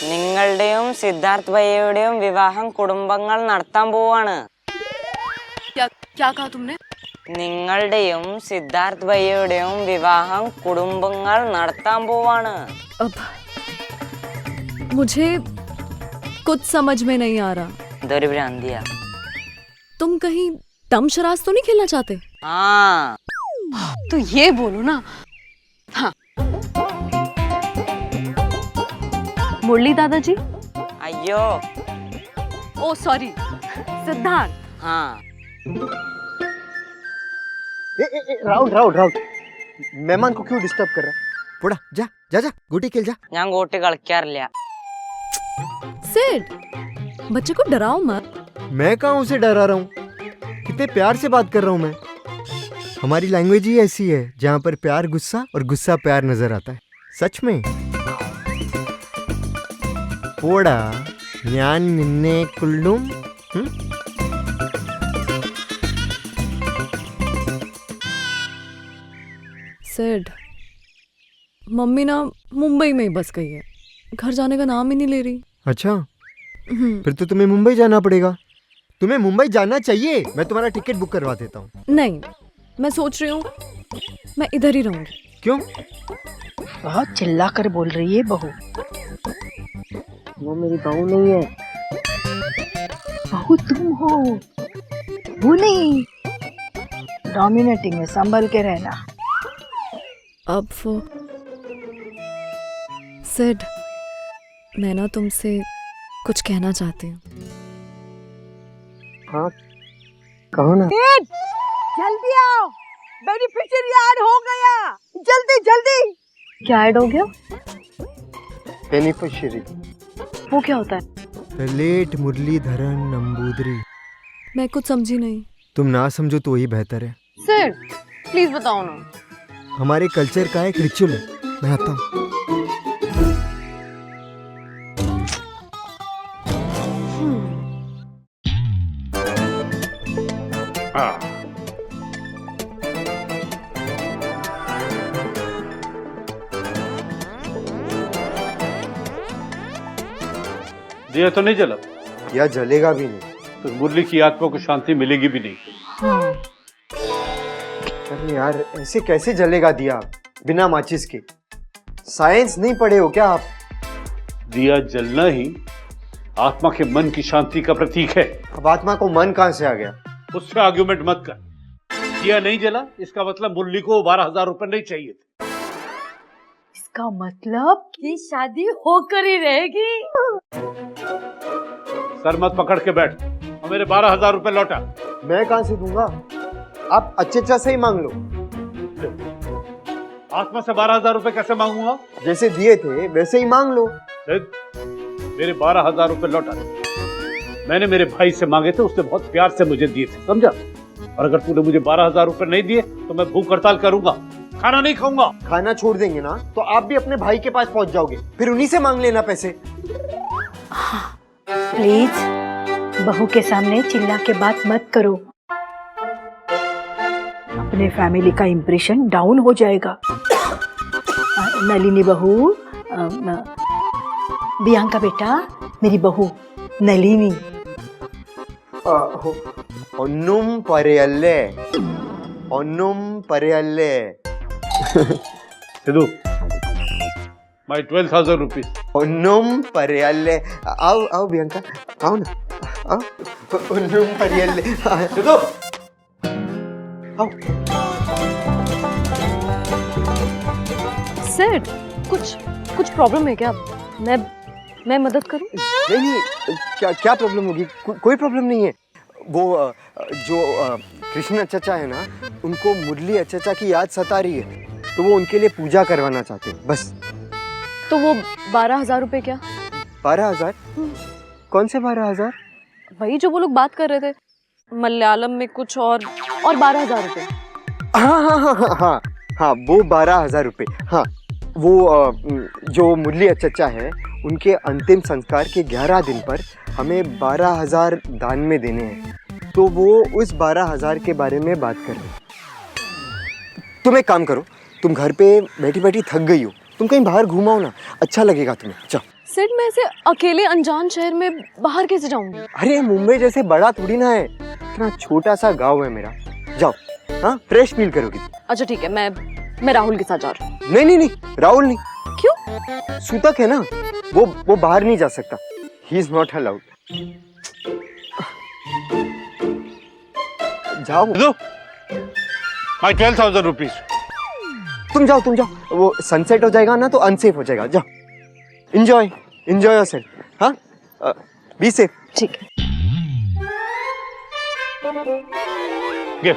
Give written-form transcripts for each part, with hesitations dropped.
നിങ്ങളുടെയും സിദ്ധാർത്ഥ് ഭയ്യയുടെയും വിവാഹം കുടുംബങ്ങൾ നടത്താൻ പോവാണ്. क्या कहा तुमने? നിങ്ങളുടെയും സിദ്ധാർത്ഥ് ഭയ്യയുടെയും വിവാഹം കുടുംബങ്ങൾ നടത്താൻ പോവാണ്. अब मुझे कुछ समझ में नहीं आ रहा. ഇതൊരു ഭ്രാന്തിയാ. तुम कहीं दम शराज तो नहीं खेलना चाहते? ആ तो ये बोलो ना. हाँ. मुरली दादाजी? അയ്യോ ओ सॉरी, सिद्धार्थ. ആ राहुल मेहमान को क्यों डिस्टर्ब कर रहा है? पुड़ा जा गोटी खेल जा. ഞാൻ ഗോട്ടി കളിക്കാറില്ല. सिड, बच्चे को डराओ मत. मैं कहाँ उसे डरा रहा हूँ? कितने प्यार से बात कर रहा हूँ मैं. हमारी लैंग्वेज ही ऐसी है जहाँ पर प्यार गुस्सा और गुस्सा प्यार नजर आता है. सच में. पोड़ा ഞാൻ നിന്നെ കൊല്ലും. सिड, मम्मी ना मुंबई में ही बस गई है. घर जाने का नाम ही नहीं ले रही. अच्छा, फिर तो तुम्हें मुंबई जाना पड़ेगा. तुम्हें मुंबई जाना चाहिए. मैं तुम्हारा टिकट बुक करवा देता हूँ. नहीं, मैं सोच रही हूँ मैं इधर ही रहूंगी. क्यों? बहुत चिल्ला कर बोल रही है बहू. वो मेरी बहू नहीं है, बहू तुम हो, वो नहीं. डोमिनेटिंग है, संभल के रहना. अब वो सिड, मैं ना तुमसे कुछ कहना चाहती हूँ. हाँ, कहो ना. जल्दी आओ, बेनिफिशियरी ऐड हो गया. जल्दी जल्दी. क्या ऐड हो गया? बेनिफिशियरी. वो क्या होता है? लेट मुरलीधरन नंबूदरी. मैं कुछ समझी नहीं. तुम ना समझो तो वही बेहतर है. सिड, प्लीज बताओ ना. हमारे कल्चर का एक रिचुअल है. मैं आता हूँ. दिया तो नहीं जला? या जलेगा भी नहीं. तो मुरली की आत्मा को शांति मिलेगी भी नहीं. अरे यार, ऐसे कैसे जलेगा दिया बिना माचिस के? साइंस नहीं पढ़े हो क्या आप? दिया जलना ही आत्मा के मन की शांति का प्रतीक है. अब आत्मा को मन कहाँ से आ गया? उससे आर्ग्यूमेंट मत कर. दिया नहीं जला इसका मतलब मुरली को 12,000 रुपए नहीं चाहिए थे. इसका मतलब कि शादी होकर ही रहेगी. सर मत पकड़ के बैठ और मेरे 12,000 रुपए लौटा. मैं कहाँ से दूंगा? आप अच्छे से ही मांग लो. आत्मा से 12,000 रुपए कैसे मांगूंगा? जैसे दिए थे वैसे ही मांग लो. मेरे 12,000 रुपए लौटा दे. मैंने मेरे भाई से मांगे थे, उसने बहुत प्यार से मुझे दिए थे, समझा? और अगर तूने मुझे 12,000 रुपए नहीं दिए तो मैं भूख हड़ताल करूंगा, खाना नहीं खाऊंगा. खाना छोड़ देंगे ना तो आप भी अपने भाई के पास पहुंच जाओगे. फिर उन्हीं से मांग लेना पैसे. प्लीज बहू के सामने चिल्ला के बात मत करो. अपने फैमिली का इंप्रेशन डाउन हो जाएगा. नलिनी बहू, बियांका बेटा, मेरी बहू नलिनी. ഒന്നും പറയല്ലേ, ഒന്നും പറയല്ലേ. Sidhu, my 12,000 rupees. ഒന്നും പറയല്ലേ. आओ आओ बियांका, आओ ना, आओ. ഒന്നും പറയല്ലേ. सिद्धू, आओ. सिड, कुछ प्रॉब्लम है क्या? मैं मदद करूं? नहीं, क्या प्रॉब्लम होगी? कोई प्रॉब्लम नहीं है. वो जो कृष्ण चचा है ना, उनको मुरली चचा की याद सता रही है, तो वो उनके लिए पूजा करवाना चाहते हैं, बस. तो वो 12,000 रुपए क्या? 12,000? कौन से 12,000? वही जो वो लोग बात कर रहे थे, मलयालम में कुछ और 12,000 रुपए. हाँ, वो 12,000 रुपए. हाँ, वो जो मुरली चचा है, उनके अंतिम संस्कार के 11 दिन पर हमें 12,000 दान में देने हैं. तो वो उस 12,000 के बारे में बात कर रहे हैं. तुम एक काम करो, तुम घर पे बैठी बैठी थक गई हो, तुम कहीं बाहर घूमाओ ना, अच्छा लगेगा तुम्हें। जाओ। सेठ मैं ऐसे अकेले अनजान शहर में बाहर कैसे जाऊंगी? अरे मुंबई जैसे बड़ा थोड़ी ना है, इतना छोटा सा गांव है मेरा। जाओ, हाँ फ्रेश फील करोगी। अच्छा ठीक है, मैं राहुल के साथ जा रही हूँ। नहीं नहीं नहीं, राहुल नहीं। क्यों? सूतक है ना, वो बाहर नहीं जा सकता। He is not allowed. जाओ। My 12,000 rupees. तुम जाओ, वो सनसेट हो जाएगा ना तो अनसेफ हो जाएगा। जाओ, एंजॉय योरसेल्फ। हाँ, बी सेफ। ठीक है। गिव।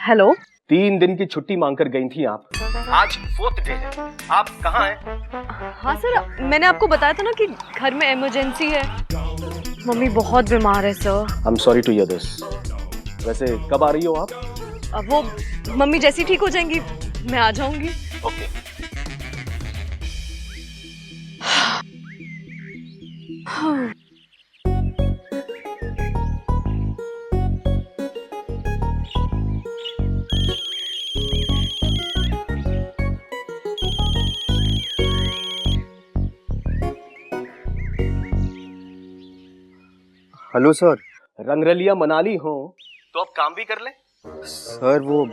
हेलो। 3 दिन की छुट्टी मांगकर गई थी आप। आज 4th डे है, आप कहाँ हैं? हाँ सर, मैंने आपको बताया था ना कि घर में इमरजेंसी है। मम्मी बहुत बीमार है sir. I am sorry to hear this. वैसे कब आ रही हो आप? अब वो मम्मी जैसी ठीक हो जाएंगी मैं आ जाऊंगी। ओके। Hello sir. रंगरलिया मनाली हो तो अब काम भी कर ले। सर वो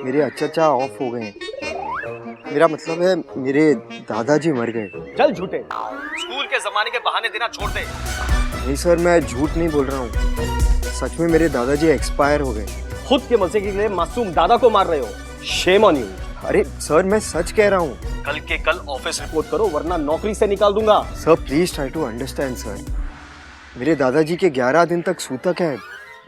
मेरे अचाचा ऑफ हो गए हैं। मेरा मतलब है मेरे दादाजी मर गए। चल झूठे, स्कूल के जमाने के बहाने देना छोड़ दे। नहीं सर, मैं झूठ नहीं बोल रहा हूँ, सच में मेरे दादाजी एक्सपायर हो गए। खुद के मजे के लिए मासूम दादा को मार रहे हो। Shame on you. अरे सर, मैं सच कह रहा हूँ। कल के कल ऑफिस रिपोर्ट करो वरना नौकरी से निकाल दूंगा। Sir please try to understand sir. मेरे दादाजी के 11 दिन तक सूतक है,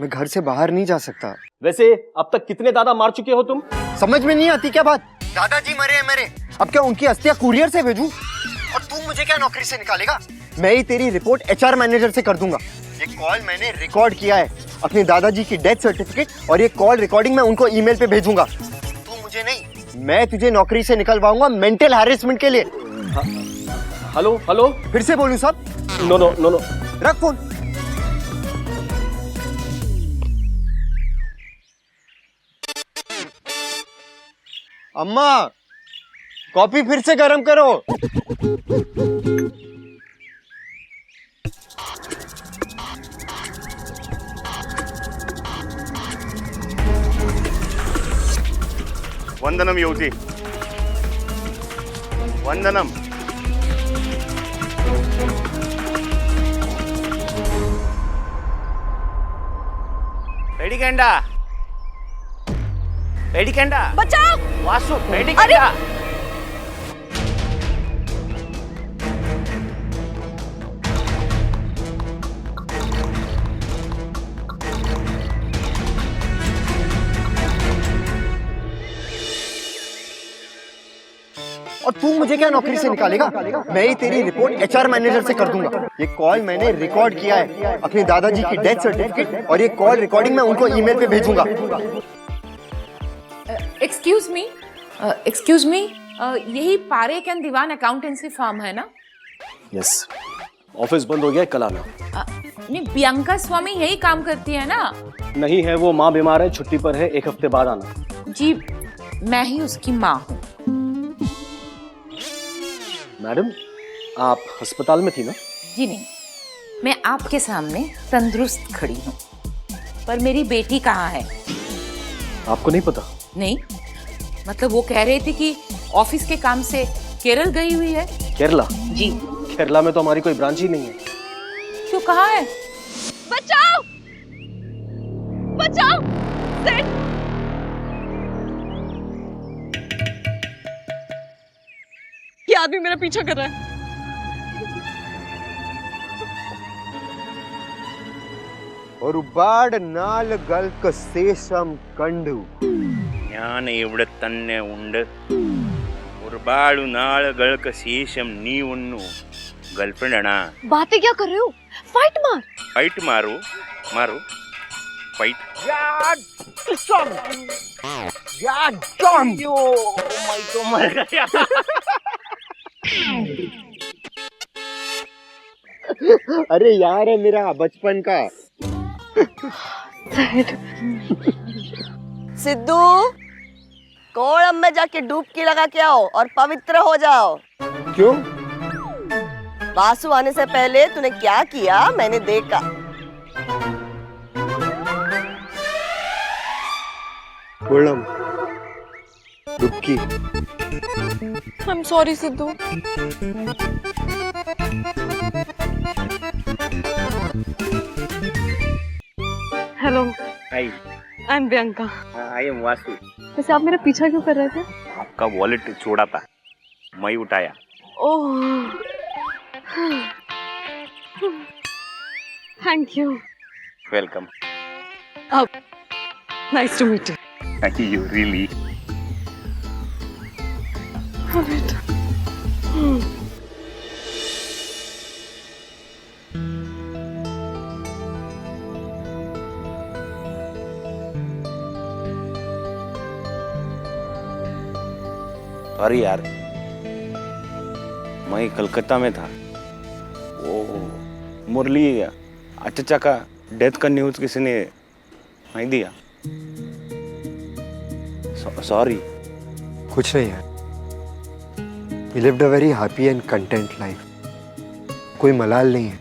मैं घर से बाहर नहीं जा सकता। वैसे अब तक कितने दादा मार चुके हो तुम? समझ में नहीं आती क्या बात? दादाजी मरे हैं मेरे, अब क्या उनकी अस्थियां कुरियर से भेजूं? और तू मुझे क्या नौकरी से निकालेगा? मैं ही तेरी रिपोर्ट HR मैनेजर से कर दूंगा। ये कॉल मैंने रिकॉर्ड किया है, अपने दादाजी की डेथ सर्टिफिकेट, और ये कॉल रिकॉर्डिंग मैं उनको ईमेल पे भेजूंगा। तू मुझे नहीं, मैं तुझे नौकरी से निकलवाऊंगा मेंटल हैरेसमेंट के लिए। हेलो हेलो, फिर से बोलूं साहब? नो नो नो नो, रख फोन। अम्मा, कॉफी फिर से गरम करो। वंदनम युवती, वंदनम। पेडिकेंडा, पेडिकेंडा, बचाओ! वासु, पेडिकेंडा। और तू मुझे क्या नौकरी से निकालेगा? मैं ही तेरी रिपोर्ट HR मैनेजर से कर दूंगा। ये कॉल मैंने रिकॉर्ड किया है, अपने दादाजी की डेथ सर्टिफिकेट, और ये कॉल रिकॉर्डिंग मैं उनको ईमेल पे भेजूंगा। एक्सक्यूज मी, यही Parekh and Dewan accountancy firm है ना? यस, ऑफिस बंद हो गया, कल आना। नहीं, बियांका स्वामी यही काम करती है ना? नहीं है, वो माँ बीमार है, छुट्टी पर है, 1 हफ्ते बाद आना। जी, मैं ही उसकी माँ हूँ। मैडम, आप अस्पताल में थी ना? जी नहीं, मैं आपके सामने तंदुरुस्त खड़ी हूँ, पर मेरी बेटी कहाँ है? आपको नहीं पता? नहीं, मतलब वो कह रही थी कि ऑफिस के काम से केरल गई हुई है। केरला? जी। केरला में तो हमारी कोई ब्रांच ही नहीं है। क्यों, कहाँ है? बचाओ! बचाओ! सेठ! ये आदमी मेरा पीछा कर रहा है। और उबाड़ नाल गल्क शेषम कंडु ஞான இவிட தன்னை உண்டு ஒரு பாடு நாளுகளுக்கு சீசம் நீ ஒன்னும் गर्लफ्रेंड है ना। बातें क्या कर रहे हो? फाइट मार। फाइट मारो मारो फाइट। अरे यार है मेरा बचपन का। सिद्धू, कोड़म में जाके डुबकी लगा के आओ और पवित्र हो जाओ। क्यों? वासु आने से पहले तूने क्या किया मैंने देखा। कोलम, डुबकी। आई am sorry Sidhu. Hello, hi, I am Priyanka. I am Vasu. वैसे आप मेरा पीछा क्यों कर रहे थे? आपका वॉलेट छोड़ा था, मैं उठाया। Oh, thank you. Welcome. Nice to meet you. Thank you really. Sorry यार, मैं कलकत्ता में था। वो मुरली चाचा का डेथ का न्यूज़ किसी ने नहीं दिया। सॉरी। कुछ नहीं यार। We lived a very happy and content life. कोई मलाल नहीं है।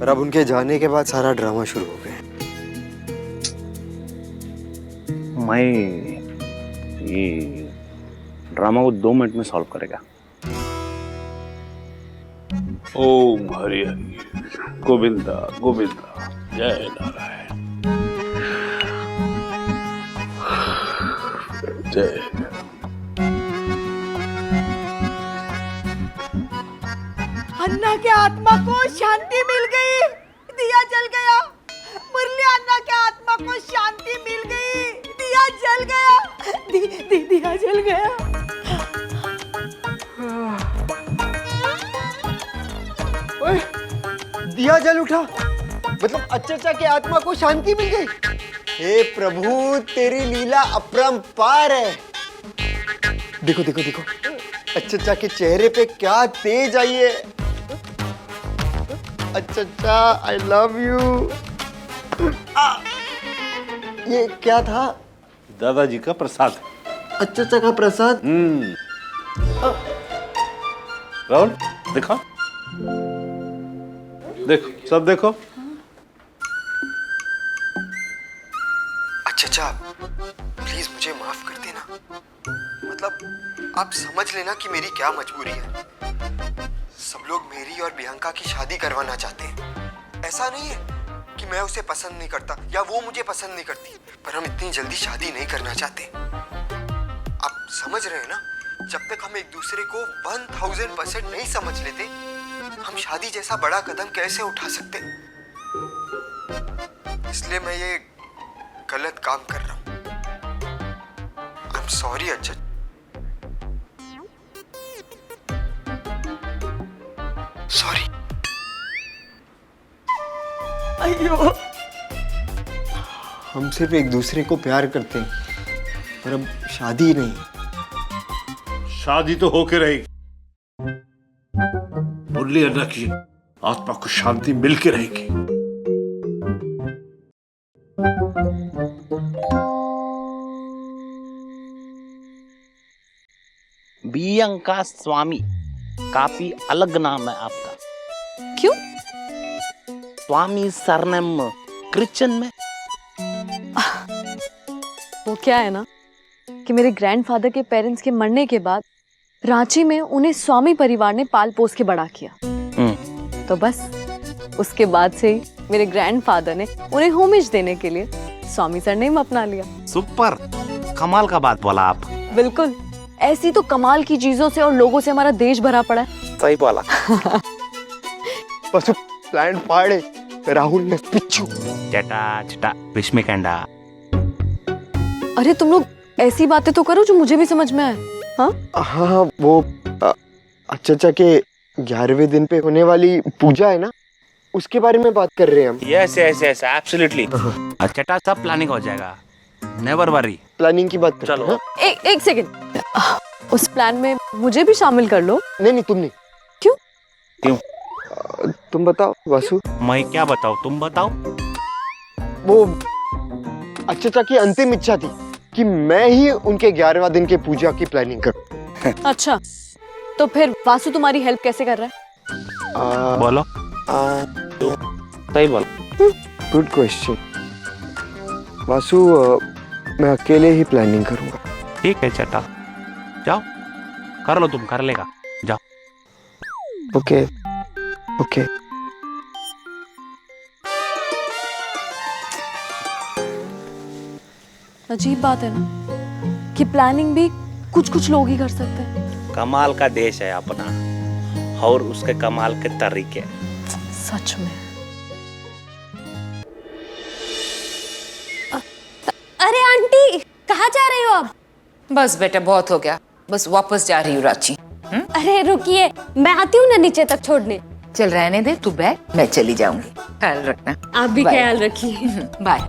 पर अब उनके जाने के बाद सारा ड्रामा शुरू हो गया। मैं ये ड्रामा को 2 मिनट में सॉल्व करेगा। ओम हरि हरि गोविंदा गोविंदा जय नारायण जय। अन्ना के आत्मा को शांति मिल गई, दिया जल गया। मुरली अन्ना के आत्मा को शांति मिल गई, दिया जल गया। दिया जल गया। ओए, दिया जल उठा, मतलब अच्छा के आत्मा को शांति मिल गई। हे प्रभु, तेरी लीला अपरंपार है। देखो देखो देखो, अच्छा के चेहरे पे क्या तेज आई है। अच्छा, आई लव यू। ये क्या था? दादाजी का प्रसाद। अच्छा का प्रसाद। राहुल देखो, देखो सब देखो। अच्छा, प्लीज मुझे माफ कर देना। मतलब आप समझ लेना कि मेरी क्या मजबूरी है। सब लोग मेरी और बियांका की शादी करवाना चाहते हैं। ऐसा नहीं है कि मैं उसे पसंद नहीं करता या वो मुझे पसंद नहीं करती, पर हम इतनी जल्दी शादी नहीं करना चाहते। आप समझ रहे हैं ना? जब तक हम एक दूसरे को 1000% नहीं समझ लेते, हम शादी जैसा बड़ा कदम कैसे उठा सकते? इसलिए मैं ये गलत काम कर रहा हूँ। आई एम सॉरी। अच्छा, सॉरी। अयो, हम सिर्फ एक दूसरे को प्यार करते हैं, पर अब शादी नहीं। शादी तो होके रहेगी। मुरली अन्ना की आत्मा को शांति मिल के रहेगी। बियांका स्वामी, काफी अलग नाम है आपका। क्यों? स्वामी सरनेम क्रिश्चियन में। वो क्या है ना कि मेरे ग्रैंडफादर के पेरेंट्स के मरने के बाद रांची में उन्हें स्वामी परिवार ने पाल पोस के बड़ा किया। तो बस उसके बाद से ही मेरे ग्रैंडफादर ने उन्हें होमेज देने के लिए स्वामी सरनेम अपना लिया। सुपर, कमाल का बात बोला आप। बिल्कुल, ऐसी तो कमाल की चीजों से और लोगों से हमारा देश भरा पड़ा है। सही बोला। पशु प्लान फाड़े राहुल ने पिच्चू। चटा चटा विस्मिकंडा। अरे तुम लोग ऐसी बातें तो करो जो मुझे भी समझ में आए। हाँ, हाँ, वो अच्छा के 11वें दिन पे होने वाली पूजा है ना, उसके बारे में बात कर रहे हैं हम। Yes yes yes absolutely. चटा सब प्लानिंग हो जाएगा, नेवर वरी। प्लानिंग की बात करते हैं, हाँ? एक सेकंड, उस प्लान में मुझे भी शामिल कर लो। नहीं तुम नहीं। क्यों? क्यों? तुम बताओ वासु। मैं क्या बताऊँ, तुम बताओ। वो अच्छा की अंतिम इच्छा थी कि मैं ही उनके 11वां दिन के पूजा की प्लानिंग करूं। अच्छा, तो फिर वासु तुम्हारी हेल्प कैसे कर रहा है? बोलो। सही बोलो। Good question Vasu. मैं अकेले ही प्लानिंग करूंगा। ठीक है चटा, जाओ कर लो, तुम कर लेगा, जाओ। Okay okay. अजीब बात है ना कि प्लानिंग भी कुछ लोग ही कर सकते हैं। कमाल का देश है अपना, और उसके कमाल के तरीके। सच में। अरे आंटी, कहाँ जा रही हो आप? बस बेटा बहुत हो गया, बस वापस जा रही हूँ रांची। अरे रुकिए, मैं आती हूँ ना नीचे तक छोड़ने। चल रहने दे, तू बैठ, मैं चली जाऊंगी। ख्याल रखना। आप भी बाय। ख्याल रखिए। बाय।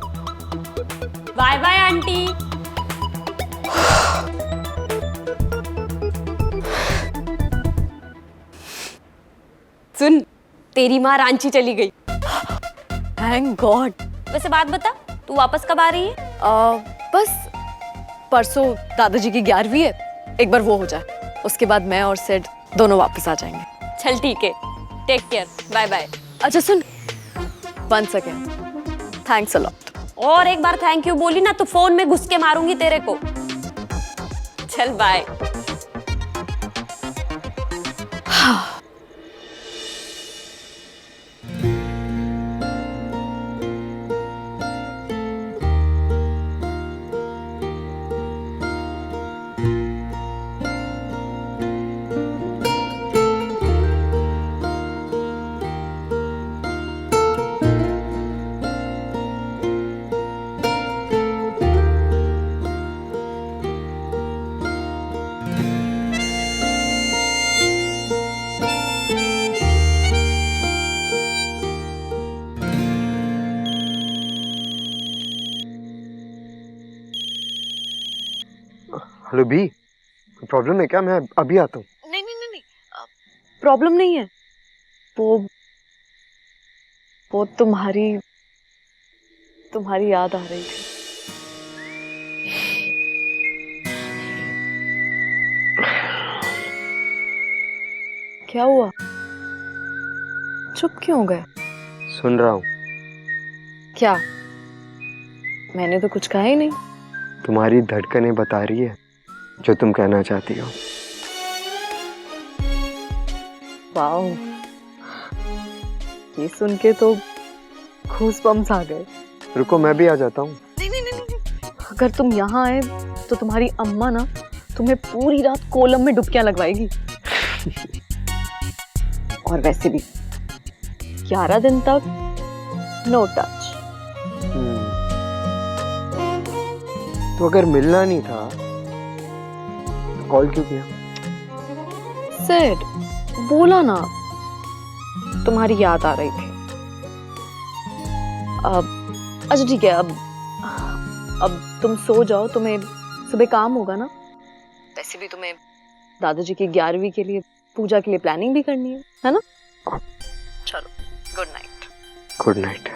Bye bye aunty. सुन, तेरी माँ रांची चली गई। Thank God. वैसे बात बता, तू वापस कब आ रही है? बस परसों दादाजी की 11वीं है, एक बार वो हो जाए, उसके बाद मैं और सेड दोनों वापस आ जाएंगे। चल ठीक है, टेक केयर, बाय बाय। अच्छा सुन, 1 सेकेंड, थैंक्स अ लॉट। और एक बार थैंक यू बोली ना तो फोन में घुस के मारूंगी तेरे को। चल बाय। हेलो बी, प्रॉब्लम है क्या? मैं अभी आता हूँ। नहीं, प्रॉब्लम नहीं है। वो तुम्हारी याद आ रही थी। क्या हुआ? चुप क्यों हो गए? सुन रहा हूँ। क्या? मैंने तो कुछ कहा ही नहीं। तुम्हारी धड़कनें बता रही है जो तुम कहना चाहती हो। वाओ, ये सुन के तो गूज़बम्स आ गए। रुको मैं भी आ जाता हूँ। नहीं, अगर तुम यहाँ आए तो तुम्हारी अम्मा ना तुम्हें पूरी रात कोलम में डुबकियां लगवाएगी। और वैसे भी 11 दिन तक नो टच। तो अगर मिलना नहीं था तो कॉल क्यों किया? सेड, बोला ना तुम्हारी याद आ रही थी। अच्छा ठीक है, अब तुम सो जाओ, तुम्हें सुबह काम होगा ना। वैसे भी तुम्हें दादाजी की 11वीं के लिए पूजा के लिए प्लानिंग भी करनी है ना? चलो, गुड नाइट। Good night.